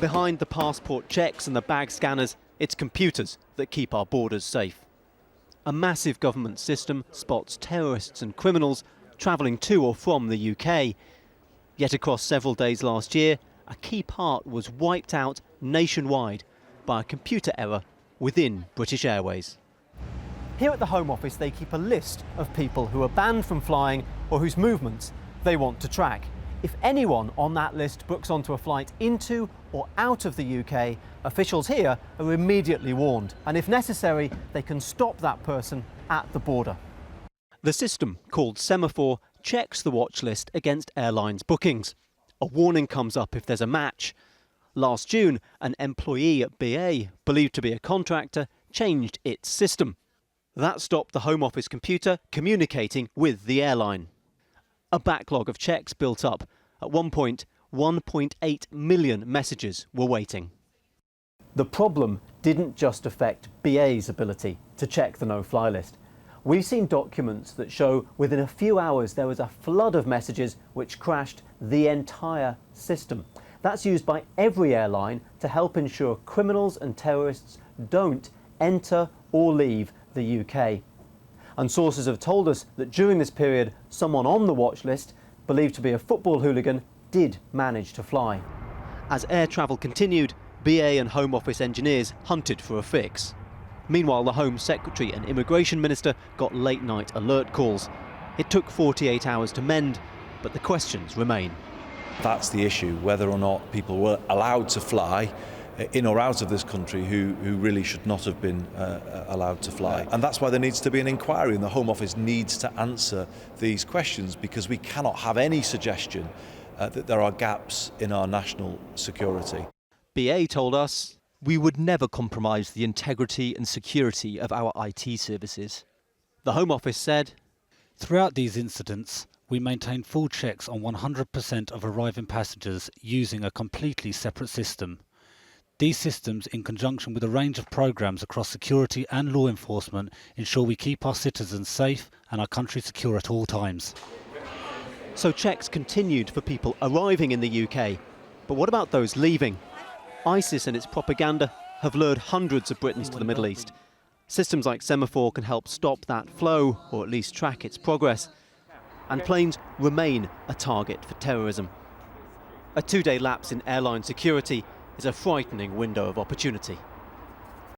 Behind the passport checks and the bag scanners, it's computers that keep our borders safe. A massive government system spots terrorists and criminals travelling to or from the UK. Yet across several days last year, a key part was wiped out nationwide by a computer error within British Airways. Here at the Home Office, they keep a list of people who are banned from flying or whose movements they want to track. If anyone on that list books onto a flight into or out of the UK, officials here are immediately warned, and if necessary, they can stop that person at the border. The system, called Semaphore, checks the watch list against airlines' bookings. A warning comes up if there's a match. Last June, an employee at BA, believed to be a contractor, changed its system. That stopped the Home Office computer communicating with the airline. A backlog of checks built up. At one point, 1.8 million messages were waiting. The problem didn't just affect BA's ability to check the no-fly list. We've seen documents that show within a few hours there was a flood of messages which crashed the entire system. That's used by every airline to help ensure criminals and terrorists don't enter or leave the UK. And sources have told us that during this period, someone on the watch list, believed to be a football hooligan, did manage to fly. As air travel continued, BA and Home Office engineers hunted for a fix. Meanwhile, the Home Secretary and Immigration Minister got late-night alert calls. It took 48 hours to mend, but the questions remain. That's the issue, whether or not people were allowed to fly in or out of this country who really should not have been allowed to fly. And that's why there needs to be an inquiry, and the Home Office needs to answer these questions, because we cannot have any suggestion that there are gaps in our national security. BA told us, we would never compromise the integrity and security of our IT services. The Home Office said, throughout these incidents, we maintain full checks on 100% of arriving passengers using a completely separate system. These systems, in conjunction with a range of programmes across security and law enforcement, ensure we keep our citizens safe and our country secure at all times. So checks continued for people arriving in the UK. But what about those leaving? ISIS and its propaganda have lured hundreds of Britons to the Middle East. Systems like Semaphore can help stop that flow, or at least track its progress. And planes remain a target for terrorism. A 2-day lapse in airline security is a frightening window of opportunity.